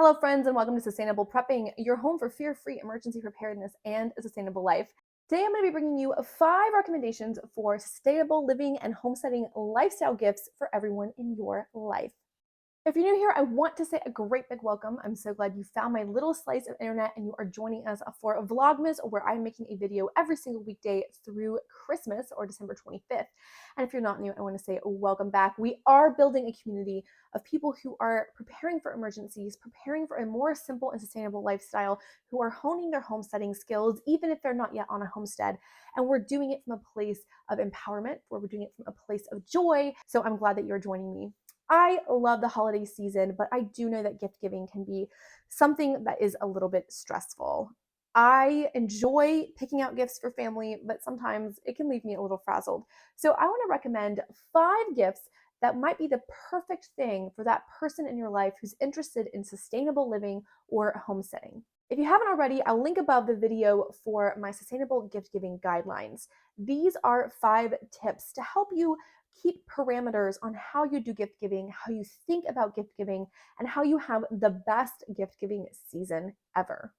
Hello friends and welcome to Sustainable Prepping, your home for fear-free emergency preparedness and a sustainable life. Today I'm going to be bringing you 5 recommendations for sustainable living and homesteading lifestyle gifts for everyone in your life. If you're new here, I want to say a great big welcome. I'm so glad you found my little slice of internet and you are joining us for Vlogmas, where I'm making a video every single weekday through Christmas or December 25th. And if you're not new, I want to say welcome back. We are building a community of people who are preparing for emergencies, preparing for a more simple and sustainable lifestyle, who are honing their homesteading skills, even if they're not yet on a homestead. And we're doing it from a place of empowerment, where we're doing it from a place of joy. So I'm glad that you're joining me. I love the holiday season, but I do know that gift giving can be something that is a little bit stressful. I enjoy picking out gifts for family, but sometimes it can leave me a little frazzled. So I want to recommend 5 gifts that might be the perfect thing for that person in your life who's interested in sustainable living or homesteading. If you haven't already, I'll link above the video for my sustainable gift giving guidelines. These are 5 tips to help you keep parameters on how you do gift giving, how you think about gift giving, and how you have the best gift giving season ever.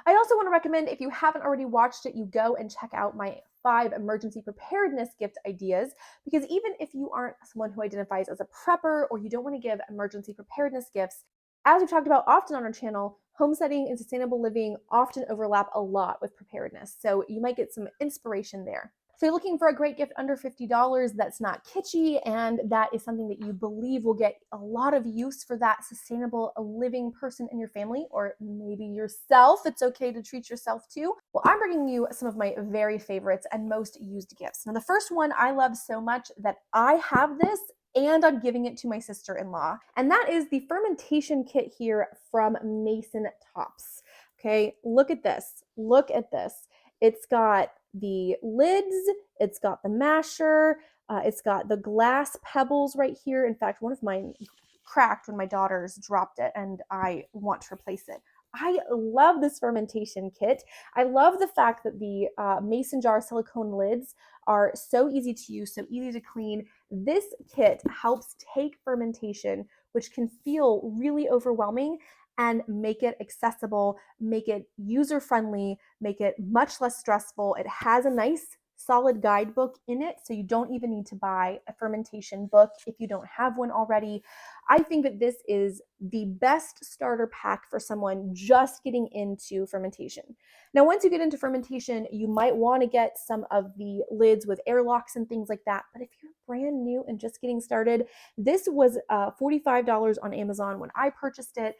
I also want to recommend, if you haven't already watched it, you go and check out my 5 emergency preparedness gift ideas, because even if you aren't someone who identifies as a prepper or you don't want to give emergency preparedness gifts, as we've talked about often on our channel, homesteading and sustainable living often overlap a lot with preparedness. So you might get some inspiration there. So you're looking for a great gift under $50 that's not kitschy and that is something that you believe will get a lot of use for that sustainable living person in your family, or maybe yourself. It's okay to treat yourself too. Well, I'm bringing you some of my very favorites and most used gifts. Now, the first one I love so much that I have this and I'm giving it to my sister-in-law, and that is the fermentation kit here from Mason Tops. Okay, look at this. Look at this. It's got the lids, it's got the masher, it's got the glass pebbles right here. In fact, one of mine cracked when my daughters dropped it and I want to replace it. I love this fermentation kit. I love the fact that the mason jar silicone lids are so easy to use, so easy to clean. This kit helps take fermentation, which can feel really overwhelming, and make it accessible, make it user-friendly, make it much less stressful. It has a nice solid guidebook in it, so you don't even need to buy a fermentation book if you don't have one already. I think that this is the best starter pack for someone just getting into fermentation. Now, once you get into fermentation, you might want to get some of the lids with airlocks and things like that. But if you're brand new and just getting started, this was $45 on Amazon when I purchased it.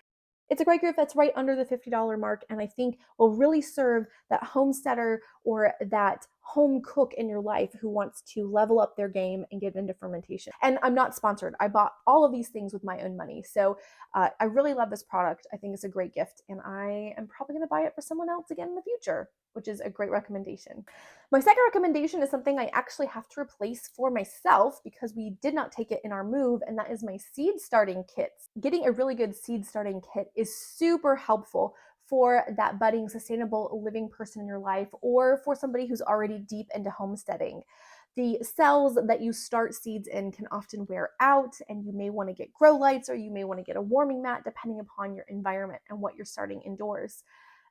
It's a great gift that's right under the $50 mark, and I think will really serve that homesteader or that home cook in your life who wants to level up their game and get into fermentation. And I'm not sponsored. I bought all of these things with my own money. So I really love this product. I think it's a great gift, and I am probably going to buy it for someone else again in the future, which is a great recommendation. My second recommendation is something I actually have to replace for myself because we did not take it in our move, and that is my seed starting kits. Getting a really good seed starting kit is super helpful for that budding sustainable living person in your life, or for somebody who's already deep into homesteading. The cells that you start seeds in can often wear out, and you may want to get grow lights or you may want to get a warming mat depending upon your environment and what you're starting indoors.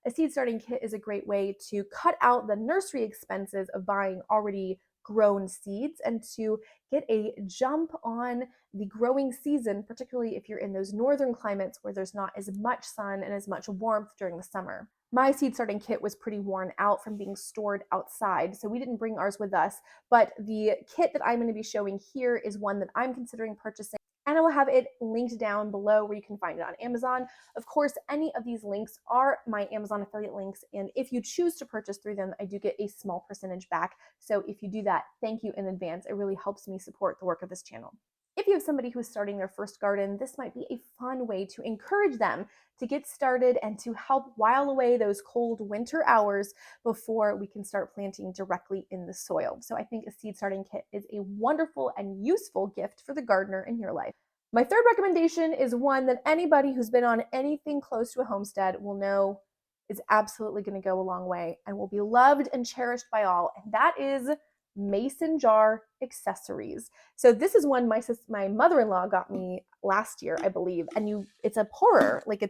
A seed starting kit is a great way to cut out the nursery expenses of buying already grown seeds and to get a jump on the growing season, particularly if you're in those northern climates where there's not as much sun and as much warmth during the summer. My seed starting kit was pretty worn out from being stored outside, so we didn't bring ours with us, but the kit that I'm going to be showing here is one that I'm considering purchasing, and I will have it linked down below where you can find it on Amazon. Of course, any of these links are my Amazon affiliate links, and if you choose to purchase through them, I do get a small percentage back. So if you do that, thank you in advance. It really helps me support the work of this channel. If you have somebody who is starting their first garden, this might be a fun way to encourage them to get started and to help while away those cold winter hours before we can start planting directly in the soil. So I think a seed starting kit is a wonderful and useful gift for the gardener in your life. My third recommendation is one that anybody who's been on anything close to a homestead will know is absolutely going to go a long way and will be loved and cherished by all, and that is mason jar accessories. So this is one my mother-in-law got me last year, I believe, and it's a pourer, like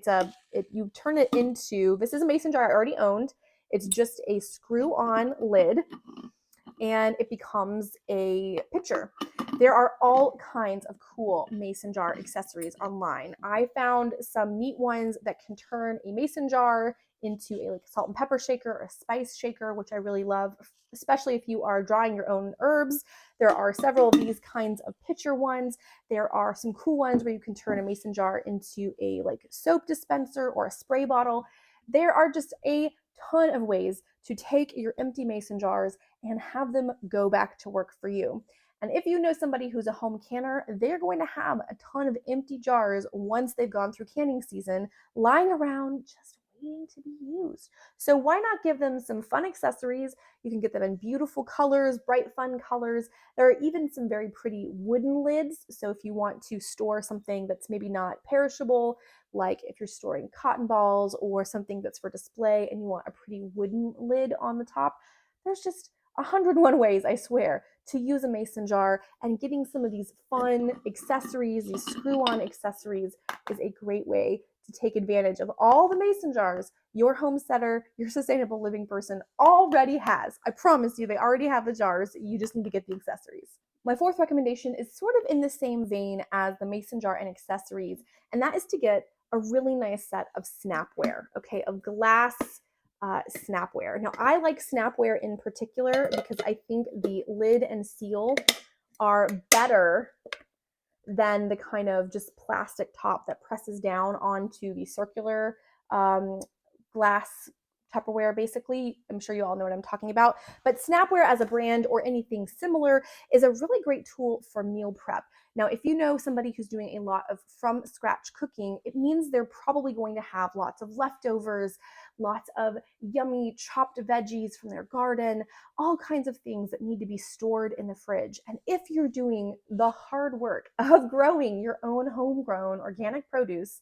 you turn it into, this is a mason jar I already owned. It's just a screw on lid and it becomes a pitcher. There are all kinds of cool mason jar accessories online. I found some neat ones that can turn a mason jar into a salt and pepper shaker or a spice shaker, which I really love, especially if you are drying your own herbs. There are several of these kinds of pitcher ones. There are some cool ones where you can turn a mason jar into a soap dispenser or a spray bottle. There are just a ton of ways to take your empty mason jars and have them go back to work for you. And if you know somebody who's a home canner, they're going to have a ton of empty jars once they've gone through canning season, lying around just waiting to be used. So why not give them some fun accessories? You can get them in beautiful colors, bright, fun colors. There are even some very pretty wooden lids. So if you want to store something that's maybe not perishable, like if you're storing cotton balls or something that's for display and you want a pretty wooden lid on the top, there's just 101 ways, I swear, to use a mason jar, and getting some of these fun accessories, these screw-on accessories, is a great way to take advantage of all the mason jars your homesteader, your sustainable living person already has. I promise you, they already have the jars. You just need to get the accessories. My fourth recommendation is sort of in the same vein as the mason jar and accessories, and that is to get a really nice set of Snapware, okay, of glass Snapware. Now, I like Snapware in particular because I think the lid and seal are better than the kind of just plastic top that presses down onto the circular glass Tupperware, basically. I'm sure you all know what I'm talking about. But Snapware as a brand or anything similar is a really great tool for meal prep. Now, if you know somebody who's doing a lot of from scratch cooking, it means they're probably going to have lots of leftovers, lots of yummy chopped veggies from their garden, all kinds of things that need to be stored in the fridge. And if you're doing the hard work of growing your own homegrown organic produce,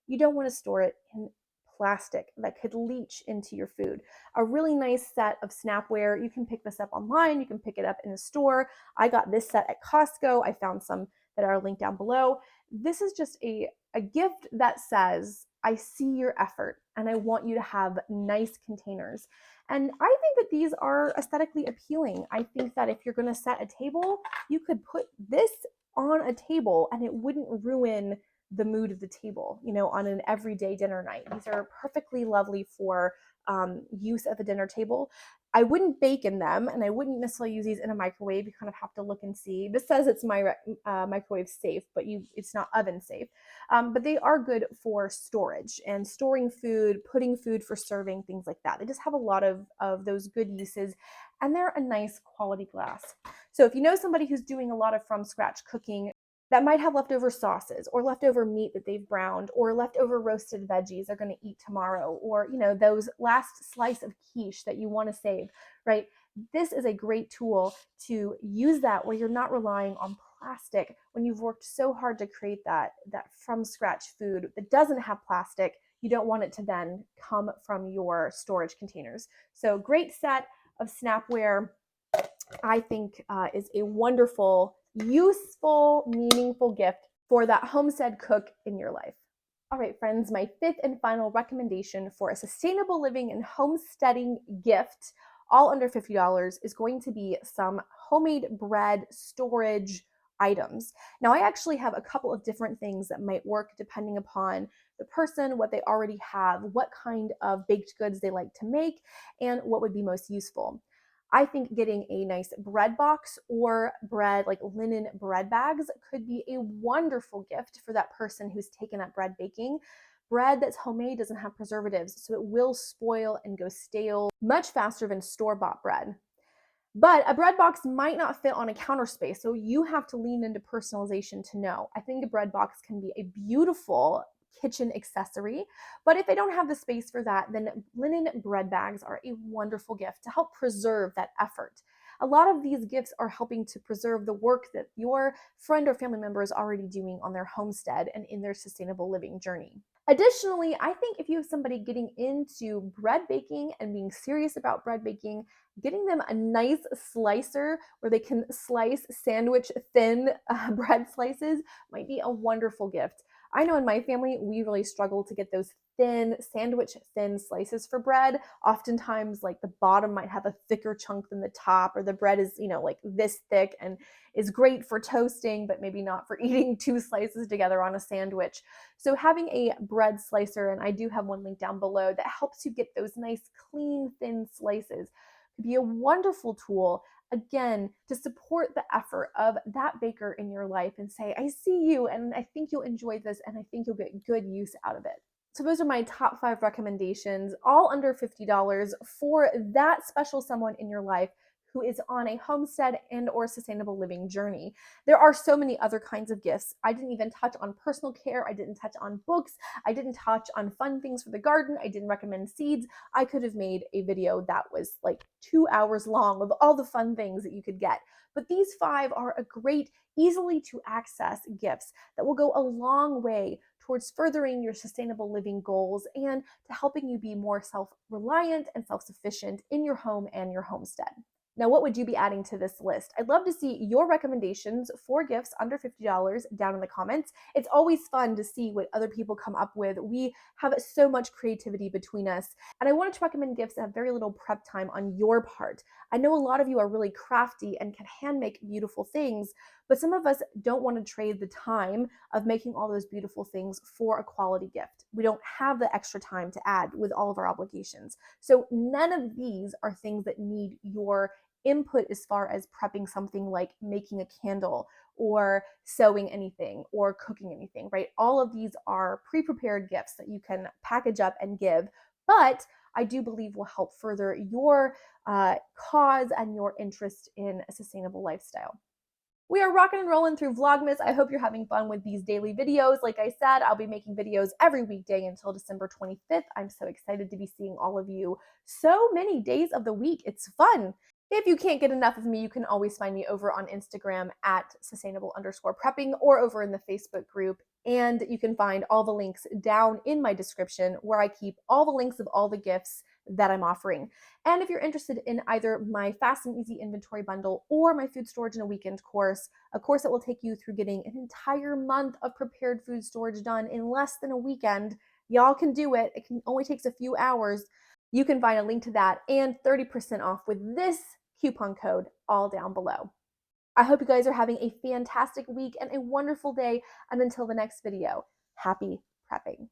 you don't want to store it in plastic that could leach into your food. A really nice set of Snapware. You can pick this up online. You can pick it up in the store. I got this set at Costco. I found some that are linked down below. This is just a gift that says, I see your effort and I want you to have nice containers. And I think that these are aesthetically appealing. I think that if you're going to set a table, you could put this on a table and it wouldn't ruin the mood of the table, on an everyday dinner night. These are perfectly lovely for use at the dinner table. I wouldn't bake in them, and I wouldn't necessarily use these in a microwave. You kind of have to look and see. This says it's microwave safe, but it's not oven safe. But they are good for storage and storing food, putting food for serving, things like that. They just have a lot of those good uses, and they're a nice quality glass. So if you know somebody who's doing a lot of from scratch cooking, that might have leftover sauces or leftover meat that they've browned or leftover roasted veggies they're going to eat tomorrow, or those last slice of quiche that you want to save, right? This is a great tool to use that where you're not relying on plastic when you've worked so hard to create that from scratch food that doesn't have plastic. You don't want it to then come from your storage containers. So great set of Snapware, I think, is a wonderful, useful, meaningful gift for that homestead cook in your life. All right, friends, my fifth and final recommendation for a sustainable living and homesteading gift, all under $50, is going to be some homemade bread storage items. Now, I actually have a couple of different things that might work depending upon the person, what they already have, what kind of baked goods they like to make, and what would be most useful. I think getting a nice bread box or bread, like linen bread bags, could be a wonderful gift for that person who's taken up bread baking. Bread that's homemade doesn't have preservatives, so it will spoil and go stale much faster than store-bought bread. But a bread box might not fit on a counter space, so you have to lean into personalization to know. I think a bread box can be a beautiful kitchen accessory, but if they don't have the space for that, then linen bread bags are a wonderful gift to help preserve that effort. A lot of these gifts are helping to preserve the work that your friend or family member is already doing on their homestead and in their sustainable living journey. Additionally, I think if you have somebody getting into bread baking and being serious about bread baking, getting them a nice slicer where they can slice sandwich thin bread slices might be a wonderful gift. I know in my family, we really struggle to get those thin, sandwich thin slices for bread. Oftentimes, like the bottom might have a thicker chunk than the top, or the bread is, like this thick and is great for toasting, but maybe not for eating two slices together on a sandwich. So having a bread slicer, and I do have one linked down below, that helps you get those nice, clean, thin slices could be a wonderful tool, again, to support the effort of that baker in your life and say, I see you, and I think you'll enjoy this, and I think you'll get good use out of it. So those are my top 5 recommendations, all under $50 for that special someone in your life who is on a homestead and or sustainable living journey. There are so many other kinds of gifts. I didn't even touch on personal care. I didn't touch on books. I didn't touch on fun things for the garden. I didn't recommend seeds. I could have made a video that was like 2 hours long of all the fun things that you could get. But these 5 are a great, easily to access gifts that will go a long way towards furthering your sustainable living goals and to helping you be more self-reliant and self-sufficient in your home and your homestead. Now, what would you be adding to this list? I'd love to see your recommendations for gifts under $50 down in the comments. It's always fun to see what other people come up with. We have so much creativity between us. And I wanted to recommend gifts that have very little prep time on your part. I know a lot of you are really crafty and can hand make beautiful things, but some of us don't want to trade the time of making all those beautiful things for a quality gift. We don't have the extra time to add with all of our obligations. So none of these are things that need your input as far as prepping something like making a candle or sewing anything or cooking anything, right? All of these are pre-prepared gifts that you can package up and give, but I do believe will help further your cause and your interest in a sustainable lifestyle. We are rocking and rolling through Vlogmas. I hope you're having fun with these daily videos. Like I said, I'll be making videos every weekday until December 25th. I'm so excited to be seeing all of you so many days of the week. It's fun. If you can't get enough of me, you can always find me over on Instagram at sustainable_prepping or over in the Facebook group. And you can find all the links down in my description where I keep all the links of all the gifts that I'm offering. And if you're interested in either my Fast and Easy Inventory Bundle or my Food Storage in a Weekend course, a course that will take you through getting an entire month of prepared food storage done in less than a weekend, y'all can do it. It only takes a few hours. You can find a link to that and 30% off with this coupon code all down below. I hope you guys are having a fantastic week and a wonderful day. And until the next video, happy prepping.